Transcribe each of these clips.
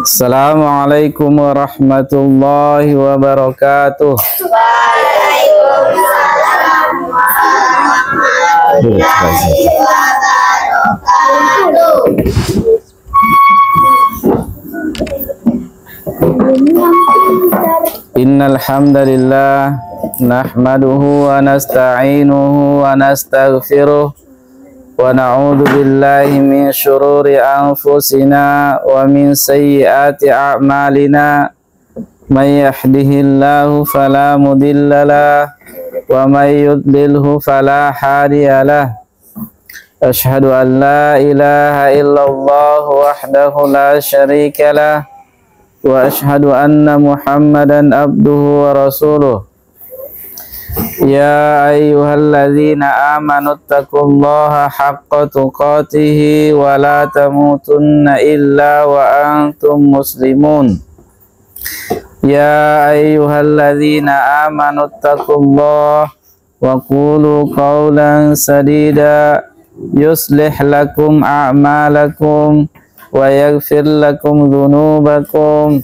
Assalamualaikum warahmatullahi wabarakatuh. Waalaikumsalam warahmatullahi wabarakatuh. Innal hamdalillah nahmaduhu wa nasta'inuhu wa nastaghfiruh wa na'udzu billahi min syururi anfusina wa min sayyiati a'malina may yahdihillahu fala mudhillalah wa may yudlilhu fala hadiyalah. Asyhadu an la ilaha illallah wahdahu la syarikalah wa asyhadu anna Muhammadan abduhu wa rasuluh. Ya ayyuhalladzina amanu taqullaha haqqa tuqatih wa la tamutunna illa wa antum muslimun. Ya ayyuhalladzina amanu taqullaha wa qulu qawlan sadida yuslih lakum a'malakum wa yaghfir lakum dhunubakum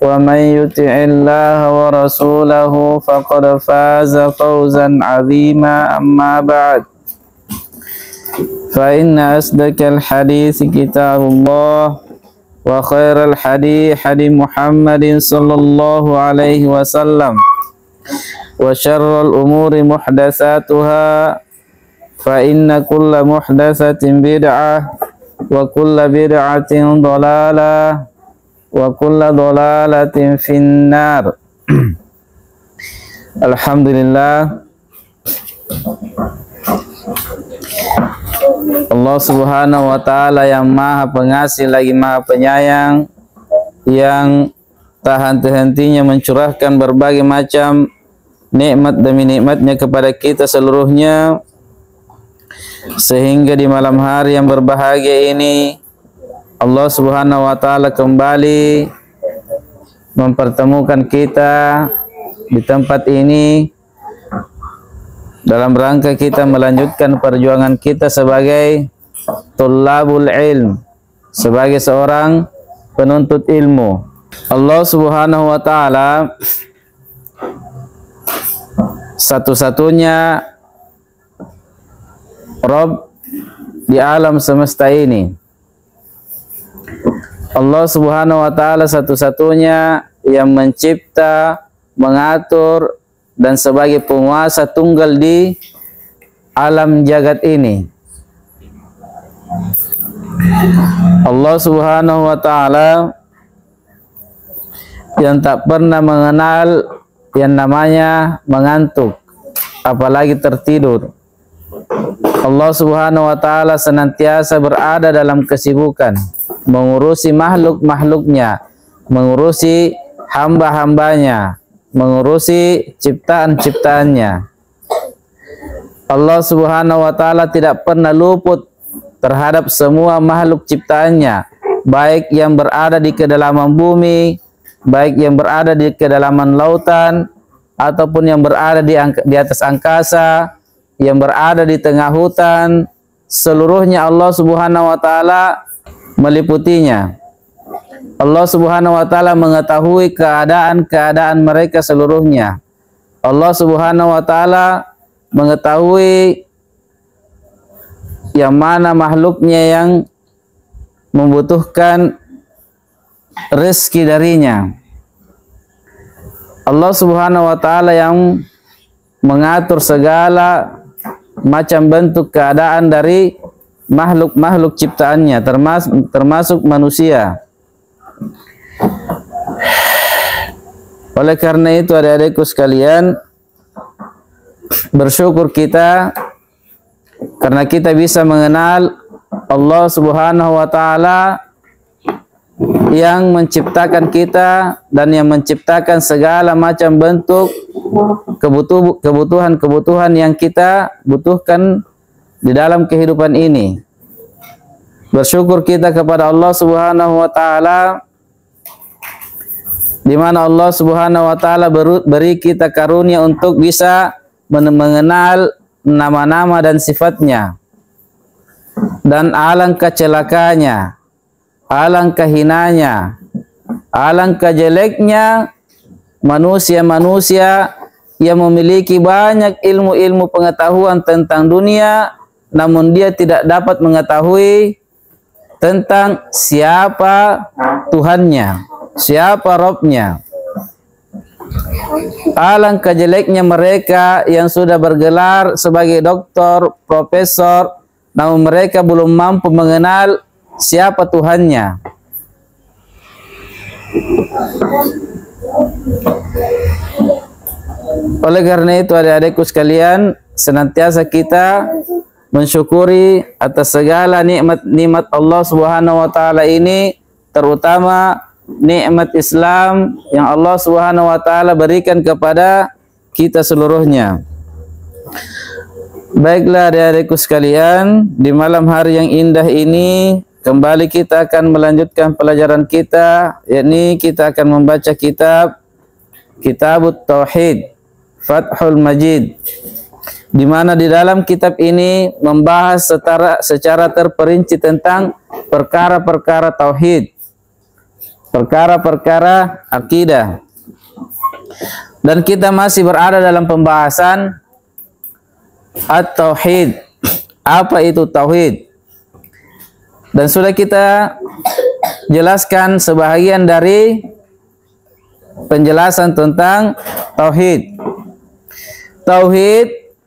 wa may yuti'illaha wa rasulahu faqad faza fawzan 'azima. Amma ba'd, fa inna asdaqal hadits kitabullah wa khairal hadi Muhammadin sallallahu alaihi wasallam wa syarrul umuri muhdatsatuha fa inna kulla muhdatsatin bid'ah wa kulla bid'atin dhalalah wa kulla dhalalatin finnar. Alhamdulillah, Allah subhanahu wa ta'ala yang maha pengasih lagi maha penyayang, yang tak henti-hentinya mencurahkan berbagai macam nikmat demi nikmatnya kepada kita seluruhnya, sehingga di malam hari yang berbahagia ini Allah subhanahu wa ta'ala kembali mempertemukan kita di tempat ini dalam rangka kita melanjutkan perjuangan kita sebagai tullabul ilm, sebagai seorang penuntut ilmu. Allah subhanahu wa ta'ala satu-satunya Rabb di alam semesta ini. Allah subhanahu wa ta'ala satu-satunya yang mencipta, mengatur, dan sebagai penguasa tunggal di alam jagat ini. Allah subhanahu wa ta'ala yang tak pernah mengenal yang namanya mengantuk, apalagi tertidur. Allah subhanahu wa ta'ala senantiasa berada dalam kesibukan, mengurusi makhluk-makhluknya, mengurusi hamba-hambanya, mengurusi ciptaan-ciptaannya. Allah subhanahu wa ta'ala tidak pernah luput terhadap semua makhluk ciptaannya, baik yang berada di kedalaman bumi, baik yang berada di kedalaman lautan, ataupun yang berada di atas angkasa, yang berada di tengah hutan. Seluruhnya Allah subhanahu wa ta'ala meliputinya. Allah subhanahu wa ta'ala mengetahui keadaan-keadaan mereka seluruhnya. Allah subhanahu wa ta'ala mengetahui yang mana makhluknya yang membutuhkan rezeki darinya. Allah subhanahu wa ta'ala yang mengatur segala macam bentuk keadaan dari makhluk-makhluk ciptaannya, termasuk manusia. Oleh karena itu, adik-adikku sekalian, bersyukur kita karena kita bisa mengenal Allah subhanahu wa ta'ala yang menciptakan kita dan yang menciptakan segala macam bentuk kebutuhan-kebutuhan yang kita butuhkan di dalam kehidupan ini. Bersyukur kita kepada Allah subhanahu wa ta'ala, di mana Allah subhanahu wa ta'ala beri kita karunia untuk bisa mengenal nama-nama dan sifatnya. Dan alangkah celakanya, alangkah hinanya, alangkah jeleknya manusia-manusia yang memiliki banyak ilmu-ilmu pengetahuan tentang dunia, namun dia tidak dapat mengetahui tentang siapa Tuhannya, siapa Robnya. Alangkah jeleknya mereka yang sudah bergelar sebagai doktor, profesor, namun mereka belum mampu mengenal siapa Tuhannya. Oleh karena itu, adik-adikku sekalian, senantiasa kita mensyukuri atas segala nikmat-nikmat Allah Subhanahu wa taala ini, terutama nikmat Islam yang Allah Subhanahu wa taala berikan kepada kita seluruhnya. Baiklah adik-adikku sekalian, di malam hari yang indah ini kembali kita akan melanjutkan pelajaran kita, yakni kita akan membaca Kitabut Tauhid Fathul Majid, di mana di dalam kitab ini membahas secara terperinci tentang perkara-perkara tauhid, perkara-perkara akidah. Dan kita masih berada dalam pembahasan At-Tauhid. Apa itu tauhid? Dan sudah kita jelaskan sebahagian dari penjelasan tentang tauhid. Tauhid,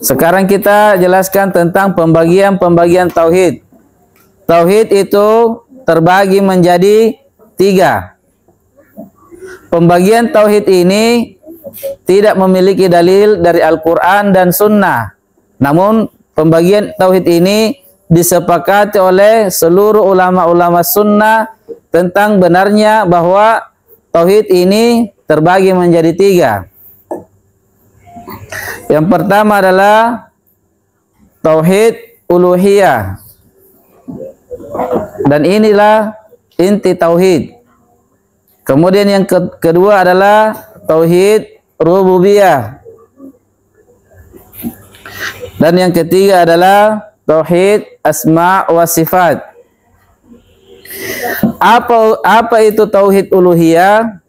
sekarang kita jelaskan tentang pembagian tauhid. Tauhid itu terbagi menjadi 3. Pembagian tauhid ini tidak memiliki dalil dari Al-Quran dan Sunnah. Namun pembagian tauhid ini disepakati oleh seluruh ulama-ulama Sunnah tentang benarnya bahwa tauhid ini terbagi menjadi 3. Yang pertama adalah tauhid uluhiyah, dan inilah inti tauhid. Kemudian yang kedua adalah tauhid rububiyah, dan yang ketiga adalah tauhid asma wa sifat. Apa itu tauhid uluhiyah?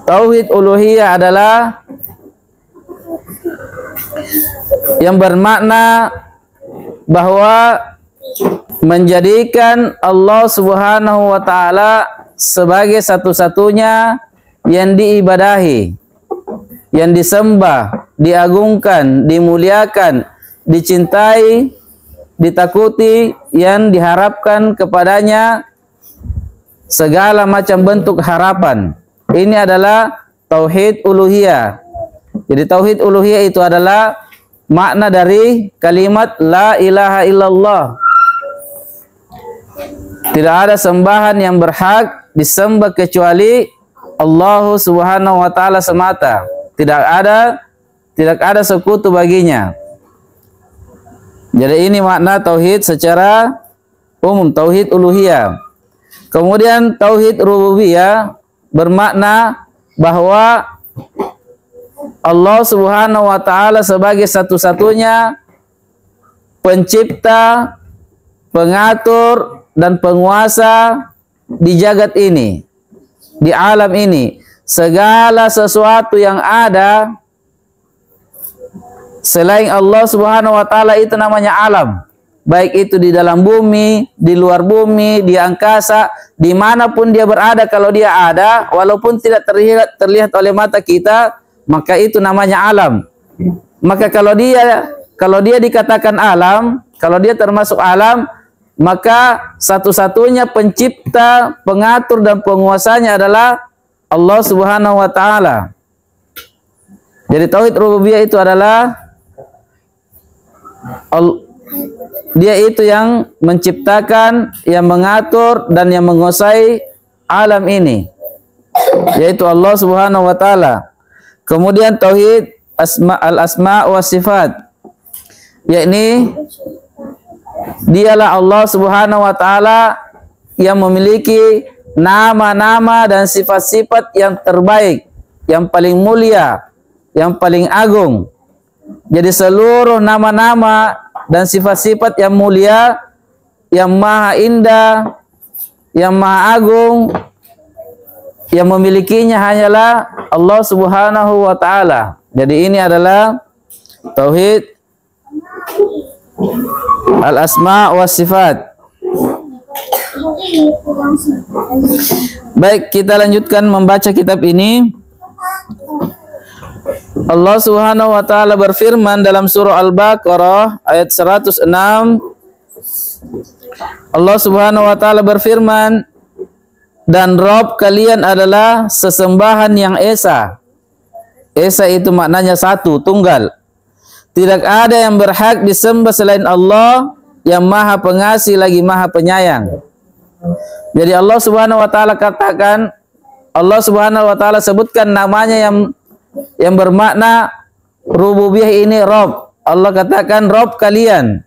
Tauhid uluhiyah adalah yang bermakna bahwa menjadikan Allah Subhanahu wa taala sebagai satu-satunya yang diibadahi, yang disembah, diagungkan, dimuliakan, dicintai, ditakuti, yang diharapkan kepadanya segala macam bentuk harapan. Ini adalah tauhid uluhiyah. Jadi tauhid uluhiyah itu adalah makna dari kalimat la ilaha illallah. Tidak ada sembahan yang berhak disembah kecuali Allah Subhanahu wa taala semata. Tidak ada sekutu baginya. Jadi ini makna tauhid secara umum, tauhid uluhiyah. Kemudian tauhid rububiyah bermakna bahwa Allah Subhanahu wa taala sebagai satu-satunya pencipta, pengatur dan penguasa di jagat ini, di alam ini. Segala sesuatu yang ada selain Allah Subhanahu wa taala itu namanya alam. Baik itu di dalam bumi, di luar bumi, di angkasa, dimanapun dia berada, kalau dia ada, walaupun tidak terlihat oleh mata kita, maka itu namanya alam. Maka kalau dia dikatakan alam, kalau dia termasuk alam, maka satu-satunya pencipta, pengatur dan penguasanya adalah Allah Subhanahu wa taala. Jadi tauhid rububiyah itu adalah dia itu yang menciptakan, yang mengatur dan yang menguasai alam ini, yaitu Allah Subhanahu wa taala. Kemudian tauhid al-asma wa sifat, yakni dialah Allah Subhanahu wa taala yang memiliki nama-nama dan sifat-sifat yang terbaik, yang paling mulia, yang paling agung. Jadi seluruh nama-nama dan sifat-sifat yang mulia, yang maha indah, yang maha agung, yang memilikinya hanyalah Allah Subhanahu wa taala. Jadi ini adalah tauhid al-asma wa sifat. Baik, kita lanjutkan membaca kitab ini. Allah Subhanahu wa taala berfirman dalam surah Al-Baqarah ayat 106. Allah Subhanahu wa taala berfirman, dan Rob kalian adalah sesembahan yang esa. Esa itu maknanya satu, tunggal. Tidak ada yang berhak disembah selain Allah yang maha pengasih lagi maha penyayang. Jadi Allah Subhanahu wa taala katakan, Allah Subhanahu wa taala sebutkan namanya yang bermakna rububiyah ini Rob. Allah katakan Rob kalian,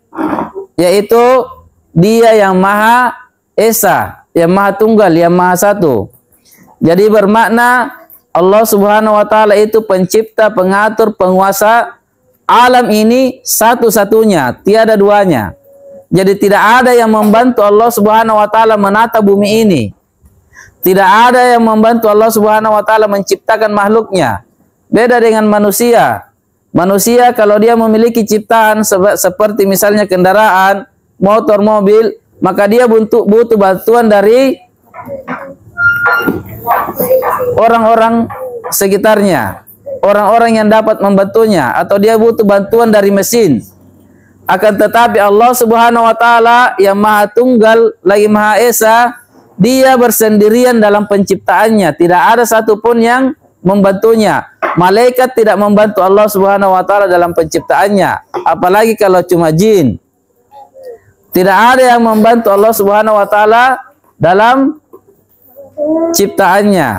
yaitu Dia yang maha esa, yang maha tunggal, yang maha satu. Jadi bermakna Allah Subhanahu wa taala itu pencipta, pengatur, penguasa alam ini satu-satunya, tiada duanya. Jadi tidak ada yang membantu Allah Subhanahu wa taala menata bumi ini. Tidak ada yang membantu Allah Subhanahu wa taala menciptakan makhluknya. Beda dengan manusia. Manusia kalau dia memiliki ciptaan seperti misalnya kendaraan, motor, mobil, maka dia butuh bantuan dari orang-orang sekitarnya, orang-orang yang dapat membantunya, atau dia butuh bantuan dari mesin. Akan tetapi Allah Subhanahu wa taala yang maha tunggal lagi maha esa, Dia bersendirian dalam penciptaannya, tidak ada satupun yang membantunya. Malaikat tidak membantu Allah Subhanahu wa taala dalam penciptaannya, apalagi kalau cuma jin. Tidak ada yang membantu Allah Subhanahu wa taala dalam ciptaannya.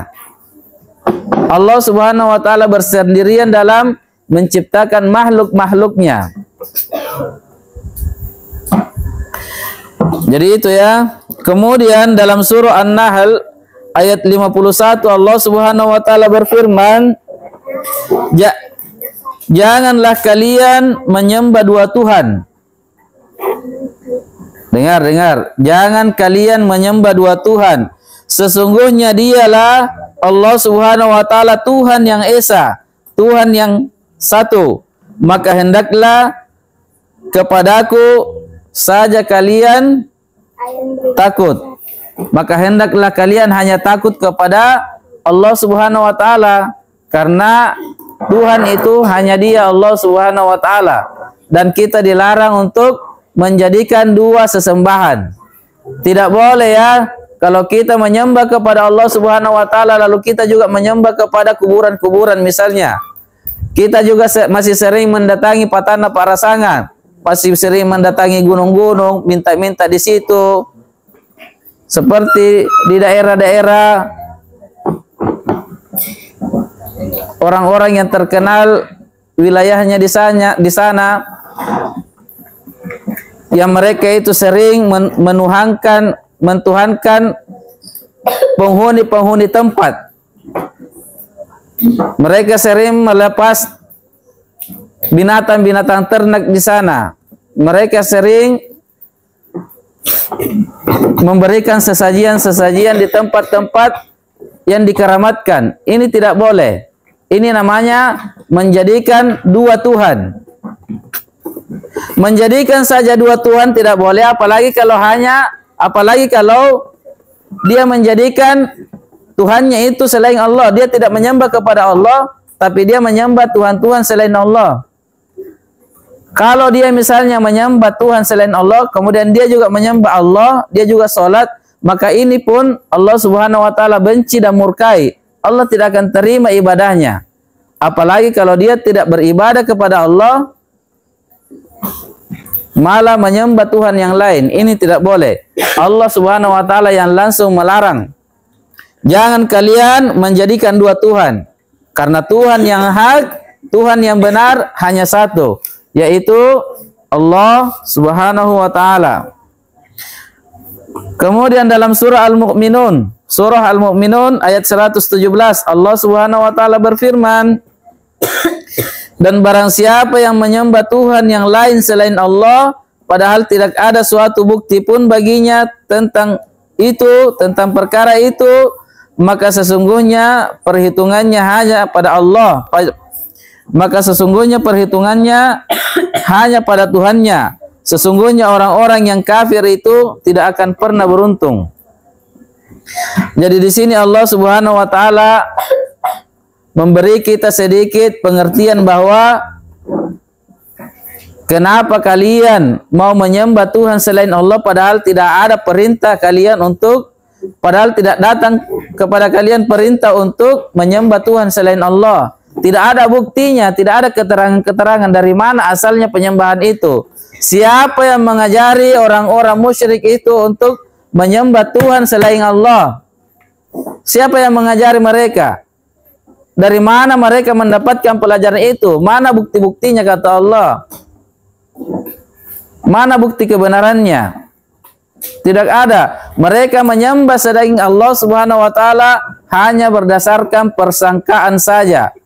Allah Subhanahu wa taala bersendirian dalam menciptakan makhluk-makhluknya. Jadi itu ya. Kemudian dalam surah An-Nahl ayat 51 Allah Subhanahu wa taala berfirman, janganlah kalian menyembah dua Tuhan. Dengar. Jangan kalian menyembah dua Tuhan. Sesungguhnya Dialah Allah Subhanahu wa taala Tuhan yang esa, Tuhan yang satu. Maka hendaklah kepadaku saja kalian takut. Maka hendaklah kalian hanya takut kepada Allah Subhanahu wa taala, karena Tuhan itu hanya Dia, Allah Subhanahu wa taala. Dan kita dilarang untuk menjadikan dua sesembahan. Tidak boleh ya, kalau kita menyembah kepada Allah Subhanahu wa taala lalu kita juga menyembah kepada kuburan-kuburan misalnya. Kita juga masih sering mendatangi Patana Parasangan, masih sering mendatangi gunung-gunung, minta-minta di situ. Seperti di daerah-daerah orang-orang yang terkenal wilayahnya di sana, yang mereka itu sering mentuhankan penghuni tempat. Mereka sering melepas binatang-binatang ternak di sana. Mereka sering memberikan sesajian-sesajian di tempat-tempat yang dikeramatkan. Ini tidak boleh. Ini namanya menjadikan dua Tuhan. Menjadikan saja dua Tuhan tidak boleh, apalagi kalau dia menjadikan Tuhannya itu selain Allah. Dia tidak menyembah kepada Allah, tapi dia menyembah Tuhan-Tuhan selain Allah. Kalau dia misalnya menyembah Tuhan selain Allah, kemudian dia juga menyembah Allah, dia juga sholat, maka ini pun Allah Subhanahu wa taala benci dan murkai. Allah tidak akan terima ibadahnya. Apalagi kalau dia tidak beribadah kepada Allah, malah menyembah Tuhan yang lain. Ini tidak boleh. Allah Subhanahu wa taala yang langsung melarang. Jangan kalian menjadikan dua Tuhan. Karena Tuhan yang hak, Tuhan yang benar hanya satu, yaitu Allah Subhanahu wa taala. Kemudian dalam surah Al-Mu'minun ayat 117 Allah Subhanahu wa taala berfirman, Dan barang siapa yang menyembah Tuhan yang lain selain Allah, padahal tidak ada suatu bukti pun baginya tentang itu, tentang perkara itu, maka sesungguhnya perhitungannya hanya pada Allah. Maka sesungguhnya perhitungannya hanya pada Tuhannya. Sesungguhnya orang-orang yang kafir itu tidak akan pernah beruntung. Jadi di sini Allah Subhanahu wa taala memberi kita sedikit pengertian bahwa kenapa kalian mau menyembah Tuhan selain Allah padahal tidak ada perintah kalian untuk, padahal tidak datang kepada kalian perintah untuk menyembah Tuhan selain Allah. Tidak ada buktinya, tidak ada keterangan-keterangan dari mana asalnya penyembahan itu. Siapa yang mengajari orang-orang musyrik itu untuk menyembah Tuhan selain Allah? Siapa yang mengajari mereka? Dari mana mereka mendapatkan pelajaran itu? Mana bukti-buktinya kata Allah? Mana bukti kebenarannya? Tidak ada. Mereka menyembah selain Allah Subhanahu wa taala hanya berdasarkan persangkaan saja.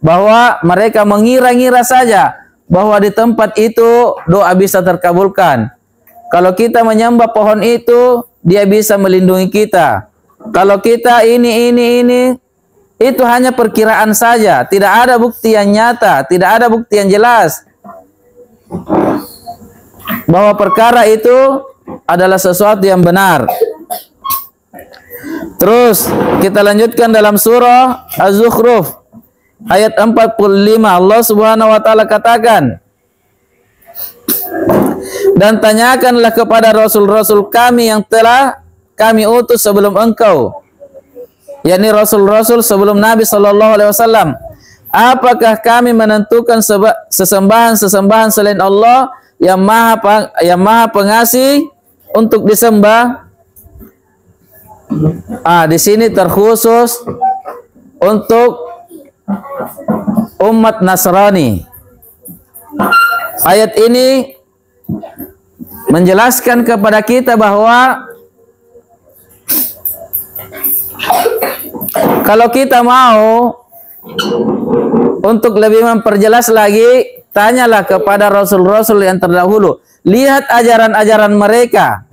Bahwa mereka mengira-ngira saja bahwa di tempat itu doa bisa terkabulkan. Kalau kita menyembah pohon itu, dia bisa melindungi kita. Kalau kita ini itu hanya perkiraan saja, tidak ada bukti yang nyata, tidak ada bukti yang jelas bahwa perkara itu adalah sesuatu yang benar. Terus kita lanjutkan dalam surah Az-Zukhruf ayat 45. Allah Subhanahu wa taala katakan, dan tanyakanlah kepada rasul-rasul kami yang telah kami utus sebelum engkau, yakni rasul-rasul sebelum Nabi sallallahu alaihi wasallam, apakah kami menentukan sesembahan-sesembahan selain Allah yang maha pengasih untuk disembah? Di sini terkhusus untuk umat Nasrani. Ayat ini menjelaskan kepada kita bahwa kalau kita mau untuk lebih memperjelas lagi, tanyalah kepada rasul-rasul yang terdahulu. Lihat ajaran-ajaran mereka.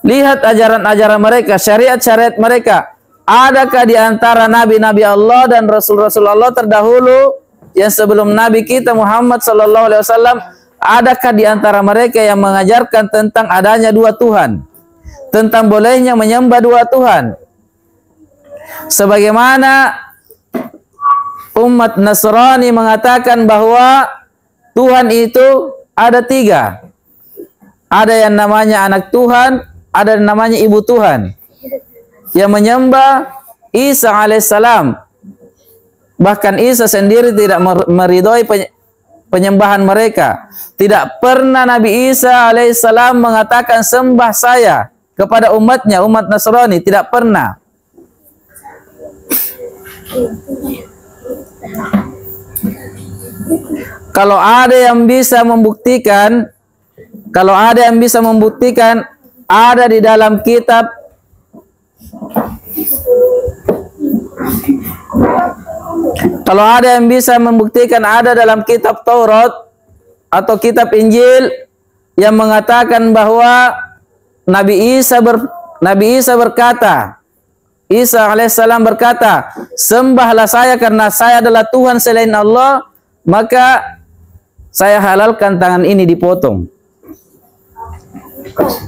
Lihat ajaran-ajaran mereka, syariat-syariat mereka. Adakah di antara nabi-nabi Allah dan rasul-rasul Allah terdahulu yang sebelum Nabi kita Muhammad sallallahu alaihi wasallam, adakah di antara mereka yang mengajarkan tentang adanya dua Tuhan, tentang bolehnya menyembah dua Tuhan? Sebagaimana umat Nasrani mengatakan bahwa Tuhan itu ada tiga. Ada yang namanya anak Tuhan, ada yang namanya ibu Tuhan. Yang menyembah Isa alaihissalam. Bahkan Isa sendiri tidak meridhoi penyembahan mereka. Tidak pernah Nabi Isa alaihissalam mengatakan sembah saya kepada umatnya, umat Nasrani. Tidak pernah. Kalau ada yang bisa membuktikan, ada di dalam kitab ada dalam kitab Taurat atau kitab Injil yang mengatakan bahwa Nabi Isa berkata, Isa alaihissalam berkata, sembahlah saya karena saya adalah Tuhan selain Allah, maka saya halalkan tangan ini dipotong.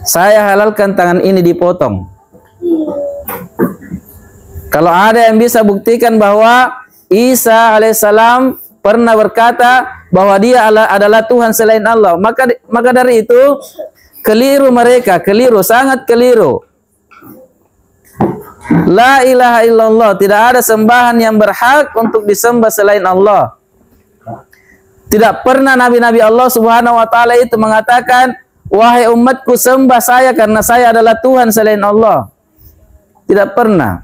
Saya halalkan tangan ini dipotong. Kalau ada yang bisa buktikan bahwa Isa alaihissalam pernah berkata bahwa dia adalah Tuhan selain Allah, maka dari itu keliru mereka, sangat keliru. La ilaha illallah, tidak ada sembahan yang berhak untuk disembah selain Allah. Tidak pernah nabi-nabi Allah Subhanahu wa taala itu mengatakan, wahai umatku sembah saya karena saya adalah Tuhan selain Allah. Tidak pernah.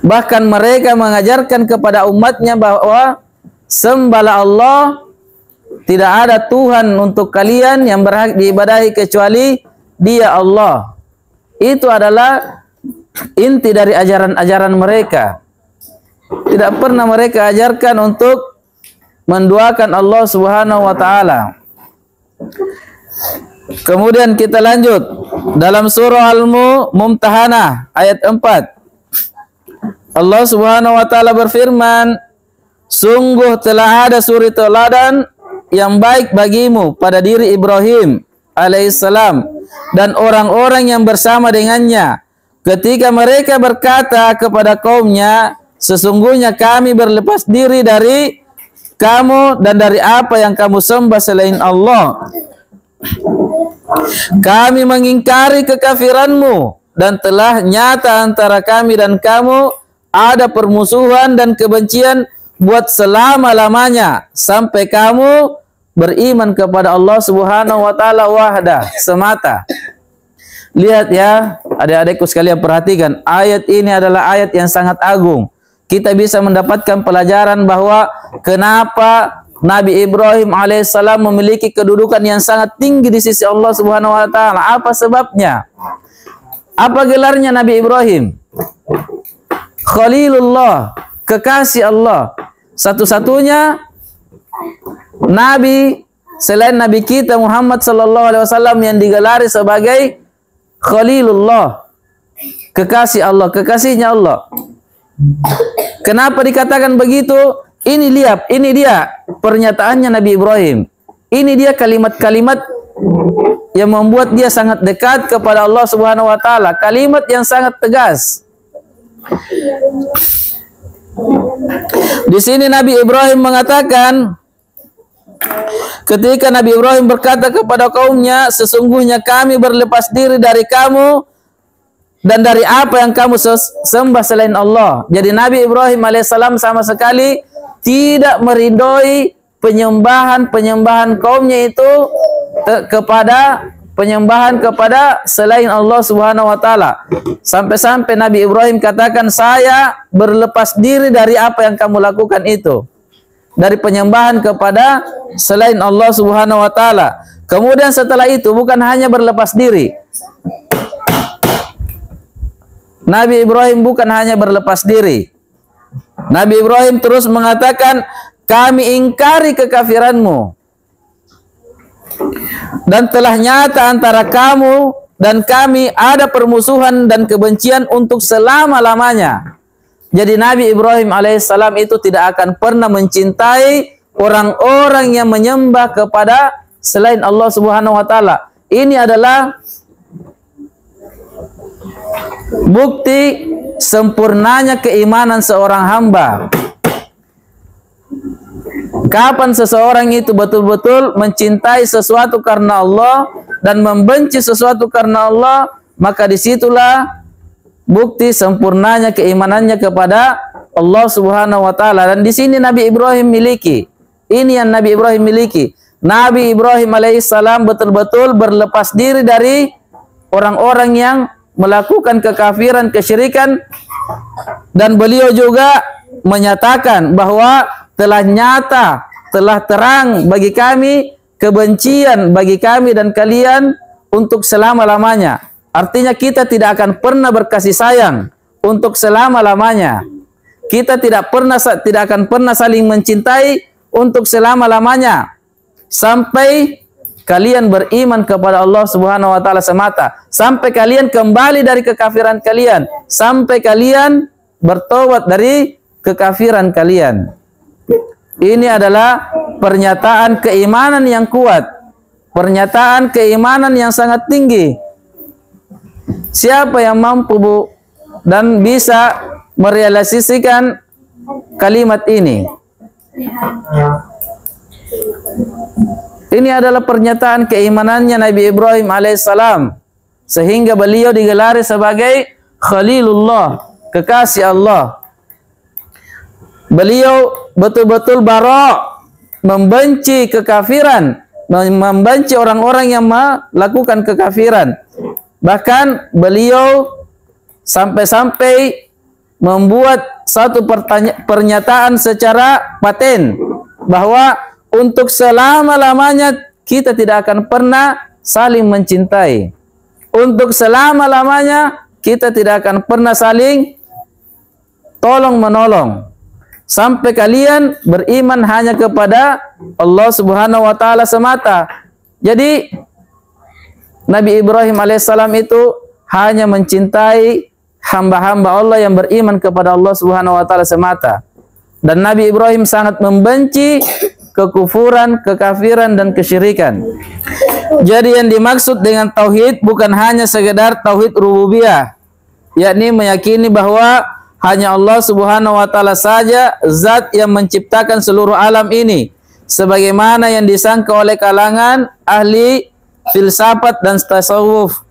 Bahkan mereka mengajarkan kepada umatnya bahwa sembahlah Allah, tidak ada Tuhan untuk kalian yang berhak diibadahi kecuali Dia Allah. Itu adalah inti dari ajaran-ajaran mereka. Tidak pernah mereka ajarkan untuk menduakan Allah Subhanahu wa taala. Kemudian kita lanjut dalam surah Al-Mumtahanah ayat 4. Allah Subhanahu wa taala berfirman, sungguh telah ada suri teladan yang baik bagimu pada diri Ibrahim alaihissalam dan orang-orang yang bersama dengannya ketika mereka berkata kepada kaumnya, sesungguhnya kami berlepas diri dari kamu dan dari apa yang kamu sembah selain Allah. Kami mengingkari kekafiranmu dan telah nyata antara kami dan kamu ada permusuhan dan kebencian buat selama-lamanya sampai kamu beriman kepada Allah Subhanahu wa taala wahdah semata. Lihat ya, adik-adikku sekalian, perhatikan, ayat ini adalah ayat yang sangat agung. Kita bisa mendapatkan pelajaran bahwa kenapa Nabi Ibrahim alaihissalam memiliki kedudukan yang sangat tinggi di sisi Allah Subhanahu wa taala. Apa sebabnya? Apa gelarnya Nabi Ibrahim? Khalilullah, kekasih Allah. Satu-satunya nabi selain nabi kita Muhammad sallallahu alaihi wasallam yang digelari sebagai Khalilullah, kekasih Allah, kekasihnya Allah. Kenapa dikatakan begitu? Ini dia pernyataannya Nabi Ibrahim. Ini dia kalimat-kalimat yang membuat dia sangat dekat kepada Allah Subhanahu wa taala, kalimat yang sangat tegas. Di sini Nabi Ibrahim mengatakan, ketika Nabi Ibrahim berkata kepada kaumnya, sesungguhnya kami berlepas diri dari kamu dan dari apa yang kamu sembah selain Allah. Jadi Nabi Ibrahim alaihissalam sama sekali tidak meridhoi penyembahan kaumnya itu kepada penyembahan kepada selain Allah Subhanahu wa taala. Sampai-sampai Nabi Ibrahim katakan, saya berlepas diri dari apa yang kamu lakukan itu, dari penyembahan kepada selain Allah Subhanahu wa taala. Kemudian setelah itu bukan hanya berlepas diri. Nabi Ibrahim bukan hanya berlepas diri. Nabi Ibrahim terus mengatakan, kami ingkari kekafiranmu dan telah nyata antara kamu dan kami ada permusuhan dan kebencian untuk selama-lamanya. Jadi Nabi Ibrahim alaihissalam itu tidak akan pernah mencintai orang-orang yang menyembah kepada selain Allah Subhanahu wa taala. Ini adalah bukti sempurnanya keimanan seorang hamba. Kapan seseorang itu betul-betul mencintai sesuatu karena Allah dan membenci sesuatu karena Allah, maka disitulah bukti sempurnanya keimanannya kepada Allah Subhanahu wa taala. Dan di sini Nabi Ibrahim miliki. Ini yang Nabi Ibrahim miliki. Nabi Ibrahim alaihissalam betul-betul berlepas diri dari orang-orang yang melakukan kekafiran, kesyirikan, dan beliau juga menyatakan bahwa telah nyata, telah terang bagi kami kebencian bagi kami dan kalian untuk selama-lamanya. Artinya kita tidak akan pernah berkasih sayang untuk selama-lamanya. Kita tidak akan pernah saling mencintai untuk selama-lamanya sampai kalian beriman kepada Allah Subhanahu wa taala semata, sampai kalian kembali dari kekafiran kalian, sampai kalian bertobat dari kekafiran kalian. Ini adalah pernyataan keimanan yang kuat, pernyataan keimanan yang sangat tinggi. Siapa yang mampu dan bisa merealisasikan kalimat ini? Ini adalah pernyataan keimanannya Nabi Ibrahim alaihissalam, sehingga beliau digelari sebagai Khalilullah, kekasih Allah. Beliau betul-betul bara, membenci kekafiran, membenci orang-orang yang melakukan kekafiran. Bahkan beliau sampai-sampai membuat satu pernyataan secara paten bahwa untuk selama-lamanya kita tidak akan pernah saling mencintai. Untuk selama-lamanya kita tidak akan pernah saling tolong-menolong. sampai kalian beriman hanya kepada Allah Subhanahu wa taala semata. Jadi Nabi Ibrahim alaihissalam itu hanya mencintai hamba-hamba Allah yang beriman kepada Allah Subhanahu wa taala semata. Dan Nabi Ibrahim sangat membenci kekufuran, kekafiran dan kesyirikan. Jadi yang dimaksud dengan tauhid bukan hanya sekedar tauhid rububiyah, yakni meyakini bahwa hanya Allah Subhanahu wa taala saja zat yang menciptakan seluruh alam ini, sebagaimana yang disangka oleh kalangan ahli filsafat dan tasawuf.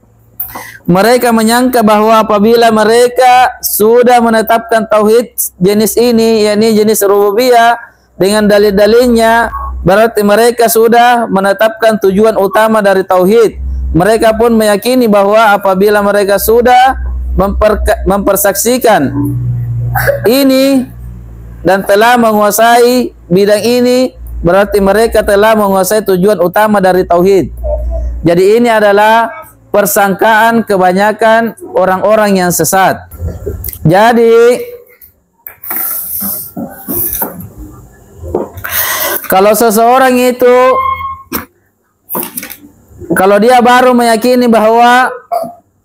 Mereka menyangka bahwa apabila mereka sudah menetapkan tauhid jenis ini, yakni jenis rububiyah dengan dalil-dalilnya, berarti mereka sudah menetapkan tujuan utama dari tauhid. Mereka pun meyakini bahwa apabila mereka sudah mempersaksikan ini dan telah menguasai bidang ini, berarti mereka telah menguasai tujuan utama dari tauhid. Jadi ini adalah persangkaan kebanyakan orang-orang yang sesat. Jadi kalau seseorang itu, kalau dia baru meyakini bahwa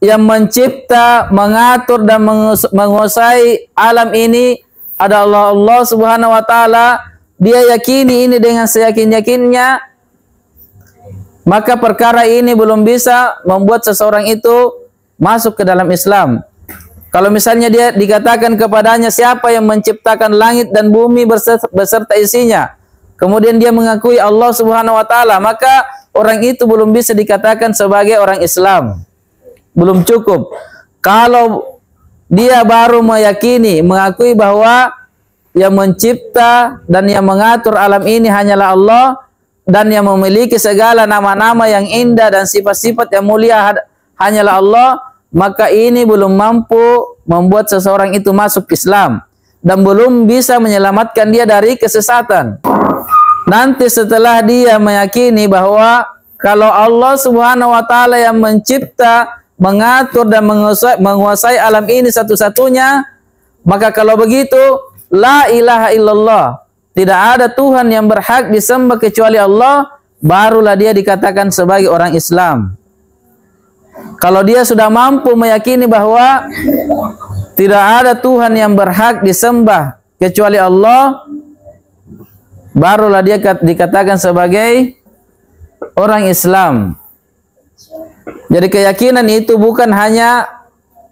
yang mencipta, mengatur dan menguasai alam ini adalah Allah Subhanahu wa taala, dia yakini ini dengan seyakin-yakinnya, maka perkara ini belum bisa membuat seseorang itu masuk ke dalam Islam. Kalau misalnya dia dikatakan kepadanya siapa yang menciptakan langit dan bumi beserta isinya, kemudian dia mengakui Allah Subhanahu wa taala, maka orang itu belum bisa dikatakan sebagai orang Islam. Belum cukup. Kalau dia baru meyakini, mengakui bahwa yang mencipta dan yang mengatur alam ini hanyalah Allah, dan yang memiliki segala nama-nama yang indah dan sifat-sifat yang mulia hanyalah Allah, maka ini belum mampu membuat seseorang itu masuk Islam dan belum bisa menyelamatkan dia dari kesesatan. Nanti setelah dia meyakini bahwa kalau Allah Subhanahu wa taala yang mencipta, mengatur dan menguasai alam ini satu-satunya, maka kalau begitu la ilaha illallah, tidak ada Tuhan yang berhak disembah kecuali Allah, barulah dia dikatakan sebagai orang Islam. Kalau dia sudah mampu meyakini bahwa tidak ada Tuhan yang berhak disembah kecuali Allah, barulah dia dikatakan sebagai orang Islam. Jadi keyakinan itu bukan hanya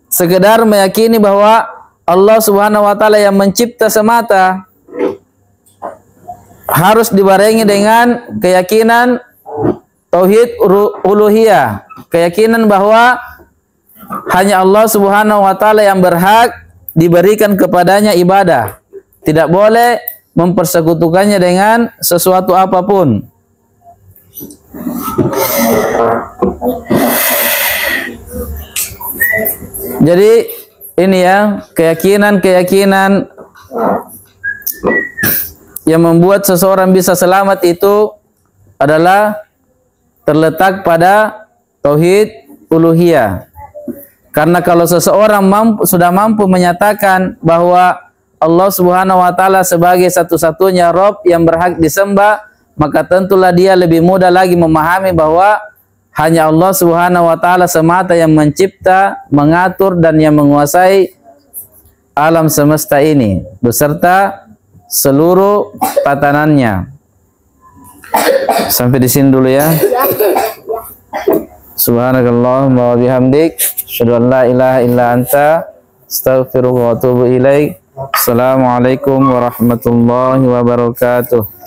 sekedar meyakini bahwa Allah Subhanahu wa taala yang mencipta semata, harus dibarengi dengan keyakinan tauhid uluhiyah, keyakinan bahwa hanya Allah Subhanahu wa taala yang berhak diberikan kepadanya ibadah, tidak boleh mempersekutukannya dengan sesuatu apapun. Jadi ini ya, keyakinan yang membuat seseorang bisa selamat itu adalah terletak pada tauhid uluhiyah. Karena kalau seseorang sudah mampu menyatakan bahwa Allah Subhanahu wa taala sebagai satu-satunya Rabb yang berhak disembah, maka tentulah dia lebih mudah lagi memahami bahwa hanya Allah Subhanahu wa taala semata yang mencipta, mengatur dan yang menguasai alam semesta ini beserta seluruh tatanannya. Sampai di sini dulu ya. Subhanakallahumma wa bihamdik, asyhadu an la ilaha illa anta, astaghfiruka wa atubu ilaik. Assalamualaikum warahmatullahi wabarakatuh.